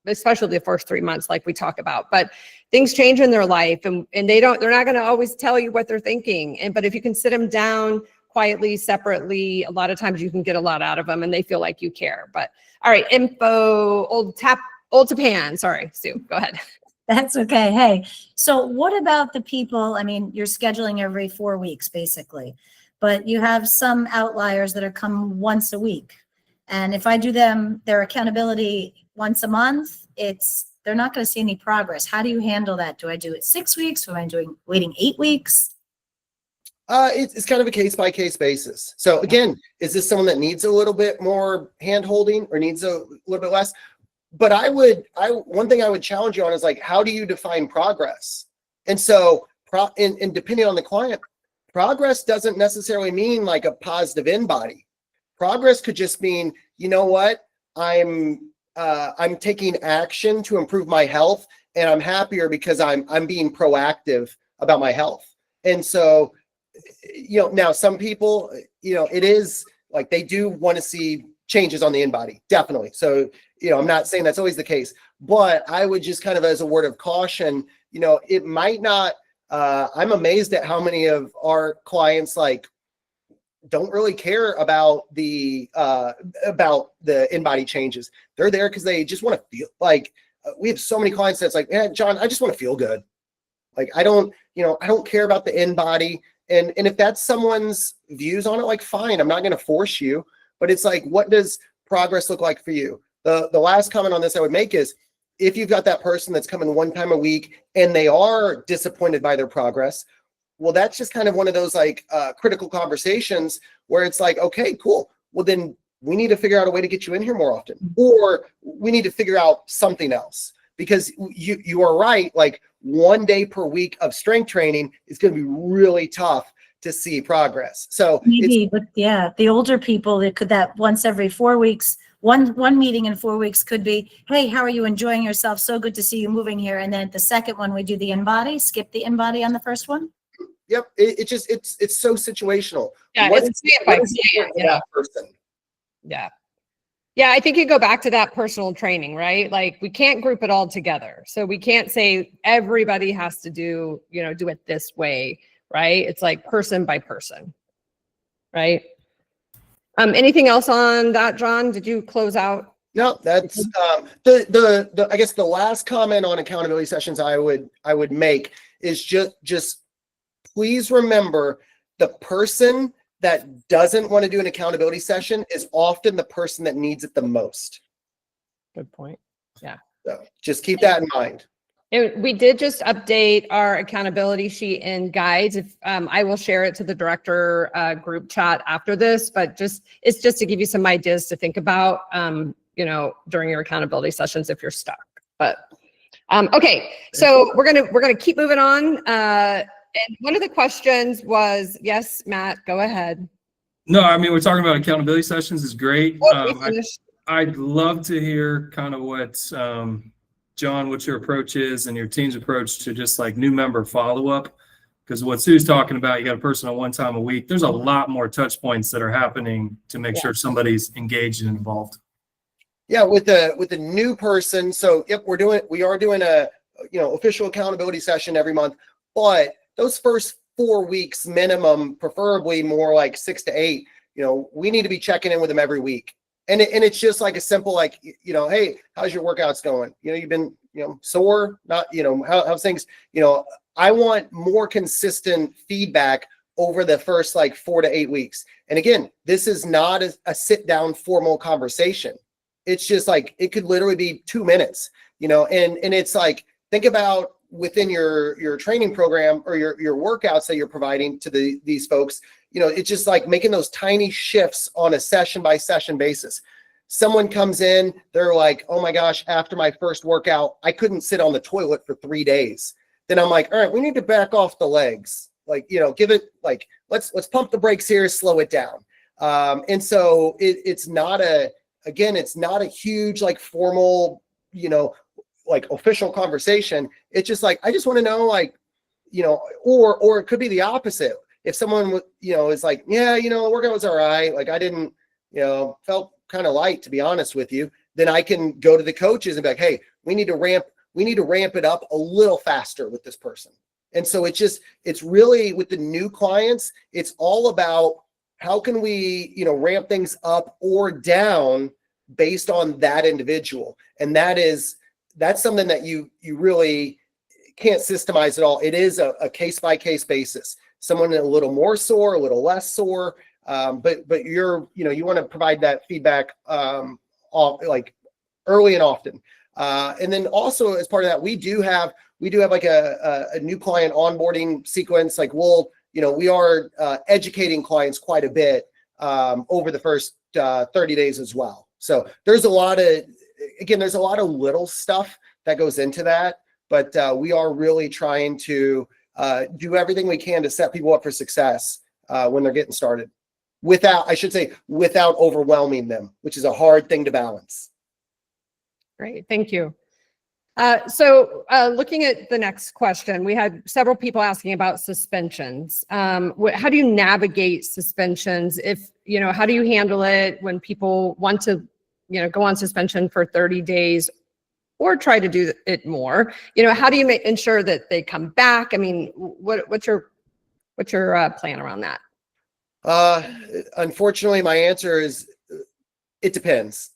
Especially the first 3 months, like we talk about, but things change in their life, and they're not going to always tell you what they're thinking. But if you can sit them down quietly, separately, a lot of times you can get a lot out of them and they feel like you care. But all right, info, old Japan. Sorry, Sue, go ahead. That's okay. Hey, so what about the people? I mean, you're scheduling every 4 weeks, basically, but you have some outliers that are come once a week. And if I do their accountability once a month, they're not going to see any progress. How do you handle that? Do I do it 6 weeks? Or am I waiting 8 weeks? It's kind of a case-by-case basis. So again, is this someone that needs a little bit more hand-holding or needs a little bit less? But one thing I would challenge you on is like, how do you define progress? And so, and depending on the client, progress doesn't necessarily mean like a positive in-body. Progress could just mean, you know what, I'm taking action to improve my health, and I'm happier because I'm being proactive about my health. And so, now some people, it is like they do want to see changes on the in-body, definitely. So, I'm not saying that's always the case, but I would just kind of, as a word of caution, it might not. I'm amazed at how many of our clients don't really care about the in-body changes. They're there because they just want to feel like. We have so many clients that's like, yeah, John, I just want to feel good. Like I don't care about the in-body. And if that's someone's views on it, like fine, I'm not going to force you. But it's like, what does progress look like for you? The last comment on this I would make is, if you've got that person that's coming one time a week and they are disappointed by their progress, well, that's just kind of one of those critical conversations where it's like, okay, cool. Well, then we need to figure out a way to get you in here more often, or we need to figure out something else, because you are right. Like 1 day per week of strength training is going to be really tough to see progress. So maybe, but yeah, the older people, that once every 4 weeks, one meeting in 4 weeks could be, hey, how are you enjoying yourself? So good to see you moving here. And then the second one, we do the in-body, skip the in-body on the first one. Yep. It's so situational. Yeah. What It's is that person? Yeah. Yeah. I think you go back to that personal training, right? Like we can't group it all together. So we can't say everybody has to do it this way, right? It's like person by person, right? Anything else on that, John? Did you close out? No, that's I guess the last comment on accountability sessions I would make is just please remember, the person that doesn't want to do an accountability session is often the person that needs it the most. Good point. Yeah. So just keep that in mind. We did just update our accountability sheet and guides. I will share it to the director group chat after this, but it's just to give you some ideas to think about, during your accountability sessions if you're stuck. But okay, so we're gonna keep moving on. And one of the questions was, yes, Matt, go ahead. No, I mean, we're talking about accountability sessions is great. Oh, I'd love to hear kind of what, John, what your approach is and your team's approach to just like new member follow-up. Because what Sue's talking about, you got a person on one time a week. There's a lot more touch points that are happening to make sure somebody's engaged and involved. Yeah, with the new person. So yep, we are doing a official accountability session every month, but those first 4 weeks minimum, preferably more like 6 to 8, we need to be checking in with them every week. And it's just like a simple, hey, how's your workouts going? You've been, sore, not, how's things, I want more consistent feedback over the first 4 to 8 weeks. And again, this is not a sit down formal conversation. It's just it could literally be 2 minutes, and it's think about within your training program or your workouts that you're providing to these folks, it's just making those tiny shifts on a session by session basis. Someone comes in, they're like, oh my gosh, after my first workout, I couldn't sit on the toilet for 3 days. Then I'm like, all right, we need to back off the legs. Give it let's pump the brakes here, slow it down. And so it's not a huge formal, official conversation. It's just I just want to know, or it could be the opposite. if someone, is like, yeah, the workout was all right. Like I didn't, felt kind of light, to be honest with you, then I can go to the coaches and be like, hey, we need to ramp it up a little faster with this person. And so it's really with the new clients, it's all about how can we, ramp things up or down based on that individual. And that's something that you really can't systemize at all. It is a case by case basis. Someone a little more sore, a little less sore, but you want to provide that feedback like early and often. And then also as part of that, we do have like a new client onboarding sequence. Like we are educating clients quite a bit over the first 30 days as well. So there's a lot of little stuff that goes into that, but we are really trying to do everything we can to set people up for success when they're getting started without overwhelming them, which is a hard thing to balance. Great, thank you. So looking at the next question, we had several people asking about suspensions. How do you navigate suspensions? How do you handle it when people want to, go on suspension for 30 days or try to do it more? How do you ensure that they come back? I mean, what's your plan around that? Unfortunately, my answer is it depends.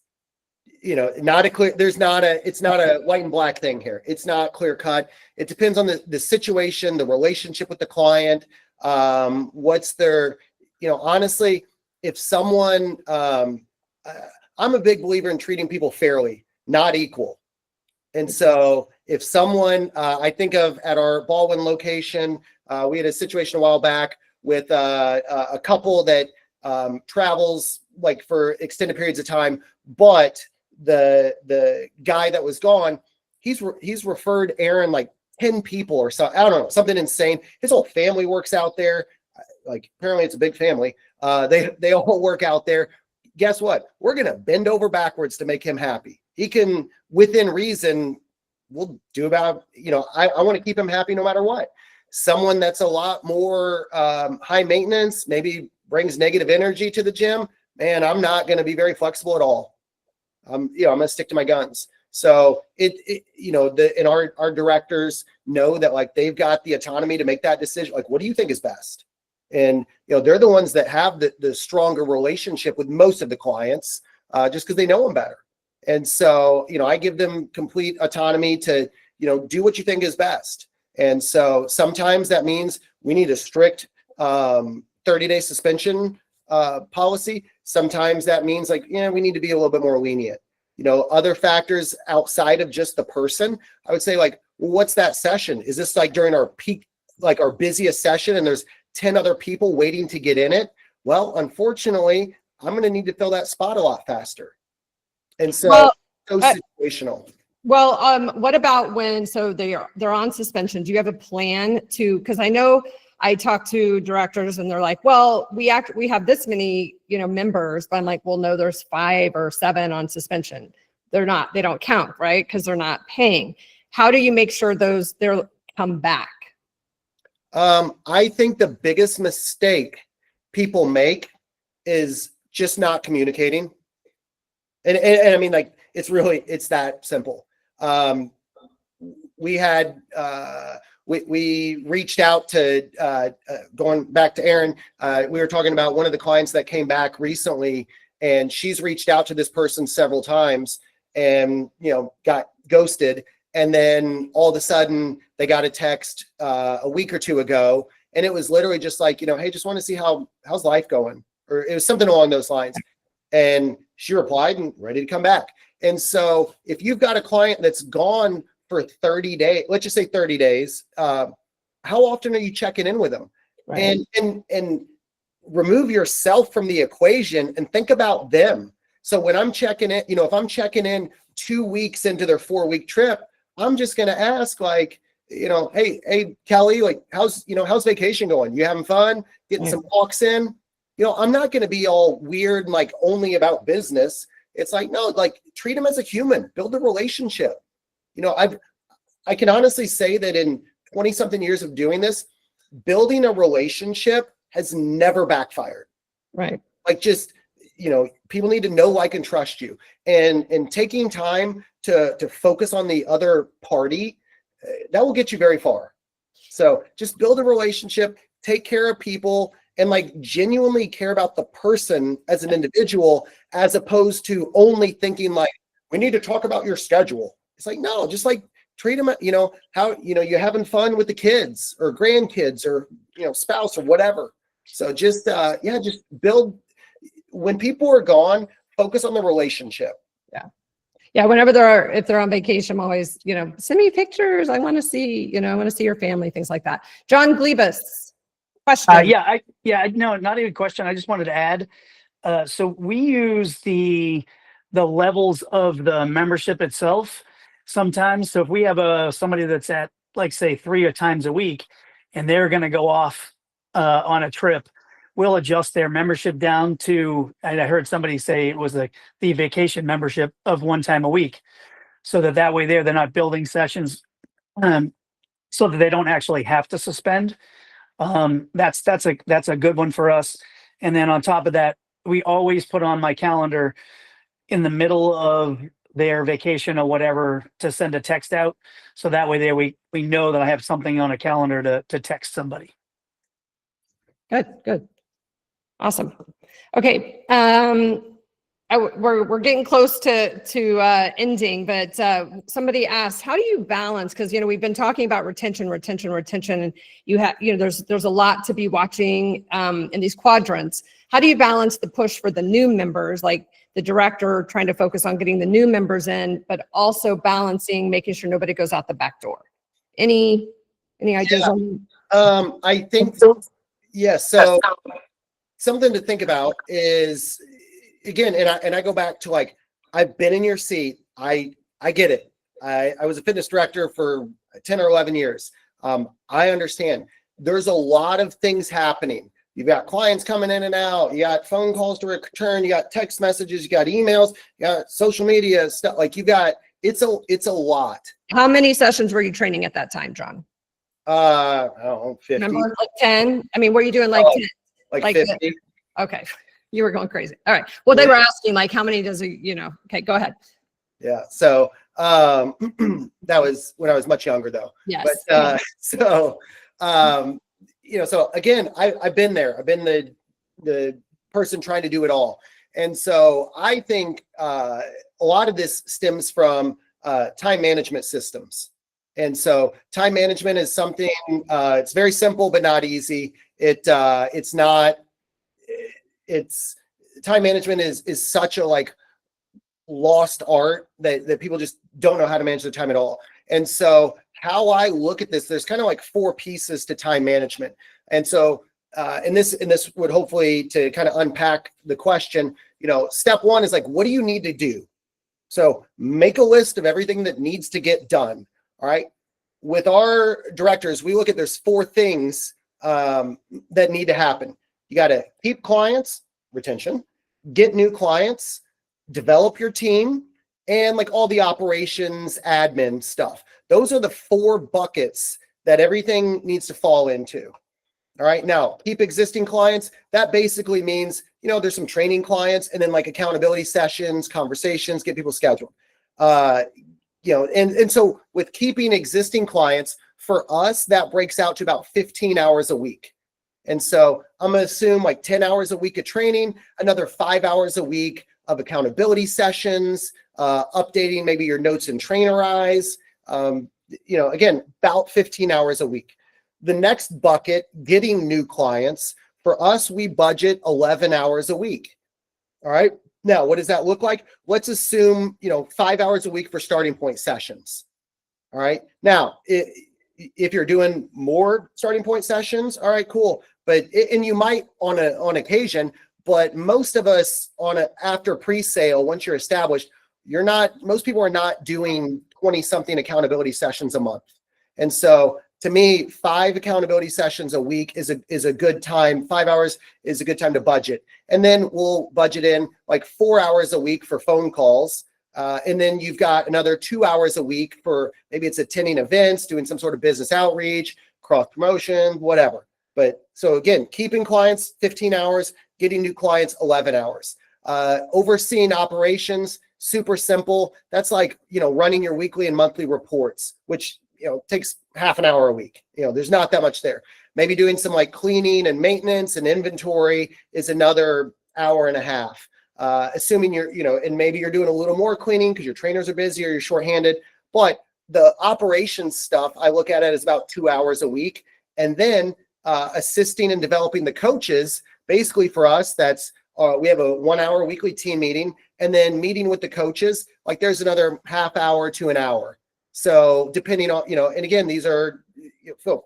It's not a white and black thing here. It's not clear cut. It depends on the situation, the relationship with the client. What's their, honestly, if someone, I'm a big believer in treating people fairly, not equal. And so if someone, I think of at our Baldwin location, we had a situation a while back with a couple that travels like for extended periods of time, but the guy that was gone, he's referred Aaron like 10 people or so. I don't know, something insane. His whole family works out there. Like apparently it's a big family. They all work out there. Guess what? We're going to bend over backwards to make him happy. He can, within reason, we'll do about, I want to keep him happy no matter what. Someone that's a lot more high maintenance, maybe brings negative energy to the gym, man, I'm not going to be very flexible at all. I'm going to stick to my guns. So and our directors know that like they've got the autonomy to make that decision. Like, what do you think is best? And, they're the ones that have the stronger relationship with most of the clients just because they know them better. And so, I give them complete autonomy to, do what you think is best. And so sometimes that means we need a strict 30-day suspension policy. Sometimes that means like, we need to be a little bit more lenient. Other factors outside of just the person, I would say like, well, what's that session? Is this like during our peak, like our busiest session and there's 10 other people waiting to get in it? Well, unfortunately, I'm going to need to fill that spot a lot faster. And so, situational. Well, what about when, so they're on suspension? Do you have a plan to, because I know I talk to directors and they're like, well, we have this many, members, but I'm like, well, no, there's 5 or 7 on suspension. They don't count, right? Because they're not paying. How do you make sure they'll come back? I think the biggest mistake people make is just not communicating. And I mean, like, it's that simple. We had, we reached out to, going back to Aaron, we were talking about one of the clients that came back recently, and she's reached out to this person several times and, got ghosted. And then all of a sudden they got a text a week or 2 ago, and it was literally just like, hey, just want to see how's life going? Or it was something along those lines. And she replied and ready to come back. And so if you've got a client that's gone for 30 days, let's just say 30 days, how often are you checking in with them? Right. And remove yourself from the equation and think about them. So when I'm checking in, if I'm checking in 2 weeks into their 4-week trip, I'm just going to ask like, hey, Kelly, like, how's vacation going? You having fun? Getting some walks in? I'm not going to be all weird and like only about business. It's like, no, like treat them as a human, build a relationship. I can honestly say that in 20 something years of doing this, building a relationship has never backfired. Right. Like just, people need to know, like, and trust you, and taking time to focus on the other party, that will get you very far. So just build a relationship, take care of people, and like genuinely care about the person as an individual, as opposed to only thinking like, we need to talk about your schedule. It's like, no, just like treat them, how, you're having fun with the kids or grandkids or, spouse or whatever. So just, just build, when people are gone, focus on the relationship. Yeah. Whenever if they're on vacation, I'm always, send me pictures. I want to see, your family, things like that. John Glebus, question. No, not even a question. I just wanted to add. So we use the levels of the membership itself sometimes. So if we have somebody that's at, like, say 3 times a week, and they're going to go off on a trip, we'll adjust their membership down to, and I heard somebody say it was like the vacation membership of 1 time a week, so that way they're not building sessions, so that they don't actually have to suspend. That's a good one for us. And then on top of that, we always put on my calendar in the middle of their vacation or whatever to send a text out, so that way we know that I have something on a calendar to text somebody. Good. Awesome. Okay. We're getting close to ending, but somebody asked, how do you balance? Because, we've been talking about retention, and you have, there's a lot to be watching in these quadrants. How do you balance the push for the new members, like the director trying to focus on getting the new members in, but also balancing making sure nobody goes out the back door? Any ideas on? I think, so something to think about is, again, and I go back to, like, I've been in your seat. I get it. I was a fitness director for 10 or 11 years. I understand there's a lot of things happening. You've got clients coming in and out. You got phone calls to return. You got text messages. You got emails. You got social media stuff. Like, it's a lot. How many sessions were you training at that time, John? I don't know, 50. Remember, like 10? I mean, were you doing like 10? Like 50. Okay. You were going crazy. All right. Well, they were asking, like, how many does okay, go ahead. Yeah. So that was when I was much younger, though. Yes. But so again, I've been there. I've been the person trying to do it all. And so I think a lot of this stems from time management systems. And so time management is something, it's very simple, but not easy. Time management is such a, like, lost art that people just don't know how to manage their time at all. And so how I look at this, there's kind of like 4 pieces to time management. And so, and this would hopefully to kind of unpack the question, step 1 is like, what do you need to do? So make a list of everything that needs to get done. All right. With our directors, we look at, there's 4 things that need to happen. You got to keep clients, retention, get new clients, develop your team, and like all the operations, admin stuff. Those are the 4 buckets that everything needs to fall into. All right. Now, keep existing clients. That basically means, there's some training clients, and then like accountability sessions, conversations, get people scheduled. And so with keeping existing clients, for us, that breaks out to about 15 hours a week. And so I'm going to assume like 10 hours a week of training, another 5 hours a week of accountability sessions, updating maybe your notes and trainerize, again, about 15 hours a week. The next bucket, getting new clients, for us, we budget 11 hours a week. All right. Now, what does that look like? Let's assume, 5 hours a week for starting point sessions. All right. Now, if you're doing more starting point sessions, all right, cool. But, and you might on occasion, but most of us after pre-sale, once you're established, most people are not doing 20 something accountability sessions a month. And so to me, 5 accountability sessions a week is a good time. 5 hours is a good time to budget. And then we'll budget in like 4 hours a week for phone calls. And then you've got another 2 hours a week for maybe it's attending events, doing some sort of business outreach, cross promotion, whatever. But so again, keeping clients 15 hours, getting new clients 11 hours. Overseeing operations, super simple. That's like, running your weekly and monthly reports, which, takes half an hour a week. There's not that much there. Maybe doing some like cleaning and maintenance and inventory is another hour and a half. Assuming you're, and maybe you're doing a little more cleaning because your trainers are busy or you're shorthanded. But the operations stuff, I look at it as about 2 hours a week. And then assisting and developing the coaches, basically for us, that's we have a 1 hour weekly team meeting, and then meeting with the coaches, like there's another half hour to an hour. So depending on, and again, these are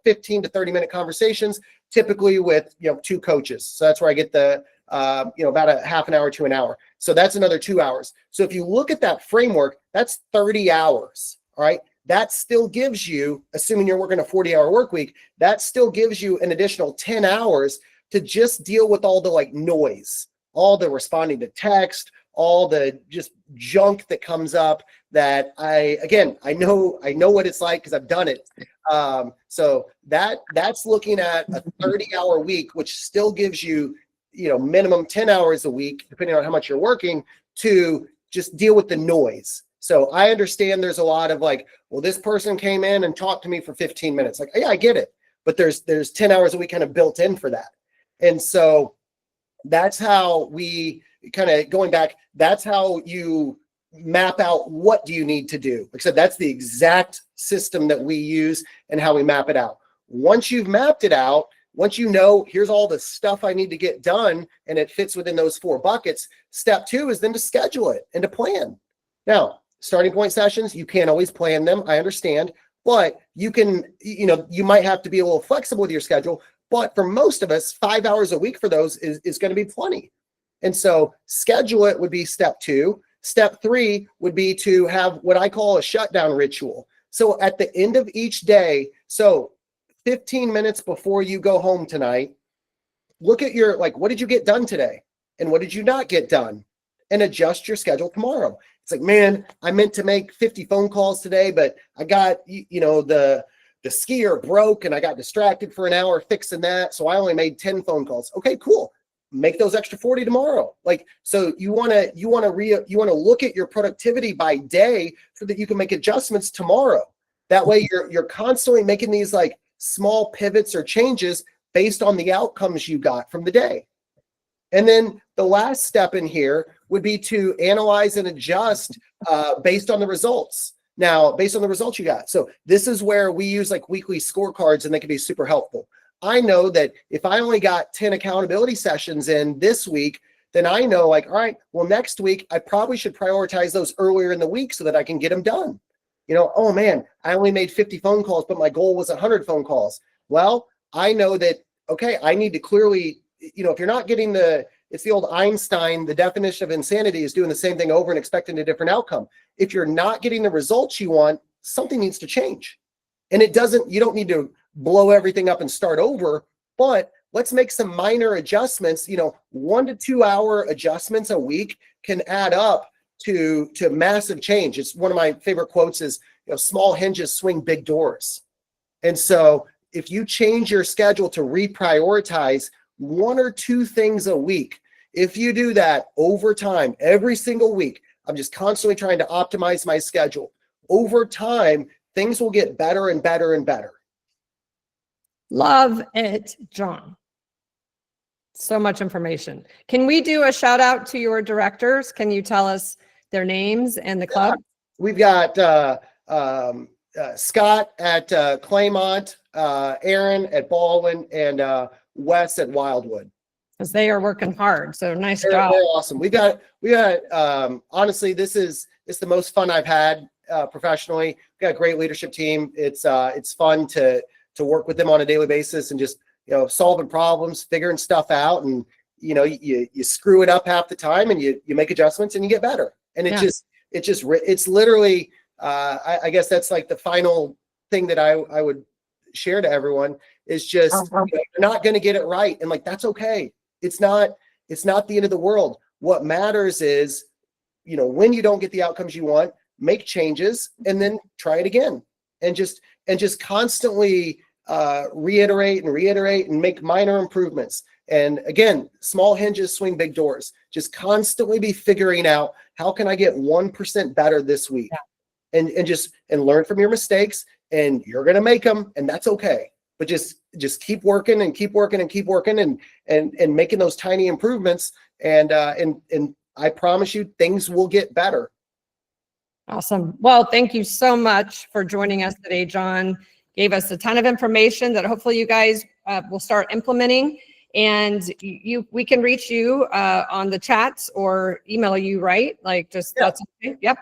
15 to 30 minute conversations, typically with, 2 coaches. So that's where I get the, about a half an hour to an hour. So that's another 2 hours. So if you look at that framework, that's 30 hours. All right. That still gives you, assuming you're working a 40-hour work week, that still gives you an additional 10 hours to just deal with all the like noise, all the responding to text, all the just junk that comes up that I know what it's like because I've done it. So that's looking at a 30-hour week, which still gives you, minimum 10 hours a week, depending on how much you're working, to just deal with the noise. So I understand there's a lot of like, well, this person came in and talked to me for 15 minutes. Like, yeah, I get it. But there's 10 hours a week kind of built in for that. And so that's how we kind of going back, that's how you map out what do you need to do. Like I said, that's the exact system that we use and how we map it out. Once you've mapped it out, once you know, here's all the stuff I need to get done and it fits within those 4 buckets, step 2 is then to schedule it and to plan. Now, starting point sessions, you can't always plan them. I understand, but you can, you might have to be a little flexible with your schedule. But for most of us, 5 hours a week for those is going to be plenty. And so schedule it would be step 2. Step 3 would be to have what I call a shutdown ritual. So at the end of each day, so 15 minutes before you go home tonight, look at your, like, what did you get done today? And what did you not get done? And adjust your schedule tomorrow. It's like, man, I meant to make 50 phone calls today, but I got, the skier broke and I got distracted for an hour fixing that. So I only made 10 phone calls. Okay, cool. Make those extra 40 tomorrow. Like, so you want to look at your productivity by day so that you can make adjustments tomorrow. That way you're constantly making these like small pivots or changes based on the outcomes you got from the day. And then the last step in here would be to analyze and adjust based on the results. Now, based on the results you got. So this is where we use like weekly scorecards and they can be super helpful. I know that if I only got 10 accountability sessions in this week, then I know like, all right, well, next week, I probably should prioritize those earlier in the week so that I can get them done. Oh man, I only made 50 phone calls, but my goal was 100 phone calls. Well, I know that, okay, I need to clearly, if you're not getting it's the old Einstein, the definition of insanity is doing the same thing over and expecting a different outcome. If you're not getting the results you want, something needs to change. And you don't need to blow everything up and start over, but let's make some minor adjustments. 1 to 2 hour adjustments a week can add up to massive change. It's one of my favorite quotes is, small hinges swing big doors. And so if you change your schedule to reprioritize 1 or 2 things a week, if you do that over time, every single week, I'm just constantly trying to optimize my schedule. Over time, things will get better and better and better. Love it, John. So much information. Can we do a shout out to your directors? Can you tell us their names and the club? We've got Scott at Claymont, Aaron at Baldwin, and Wes at Wildwood. Because they are working hard. So nice They're job. awesome. We got honestly, it's the most fun I've had professionally. We got a great leadership team. It's fun to work with them on a daily basis and just solving problems, figuring stuff out, and you screw it up half the time and you make adjustments and you get better. And it's literally I guess that's like the final thing that I would share to everyone is just you're not going to get it right, and like that's okay. It's not the end of the world. What matters is when you don't get the outcomes you want, make changes and then try it again, and just constantly reiterate and make minor improvements. And again, small hinges swing big doors. Just constantly be figuring out, how can I get 1% better this week? And learn from your mistakes, and you're going to make them, and that's okay. But just keep working and keep working and keep working and making those tiny improvements. And I promise you, things will get better. Awesome. Well, thank you so much for joining us today, John. Gave us a ton of information that hopefully you guys will start implementing. And we can reach you on the chats or email you, right? Like that's okay. Yep.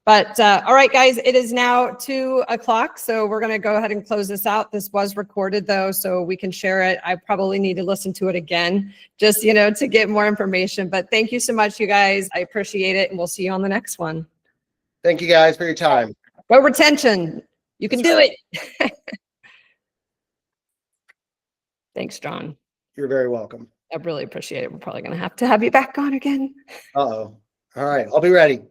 But all right, guys, it is now 2:00. So we're going to go ahead and close this out. This was recorded though, so we can share it. I probably need to listen to it again, just, to get more information. But thank you so much, you guys. I appreciate it. And we'll see you on the next one. Thank you guys for your time. Go retention. You can do it. Thanks, John. You're very welcome. I really appreciate it. We're probably going to have you back on again. Uh-oh. All right. I'll be ready.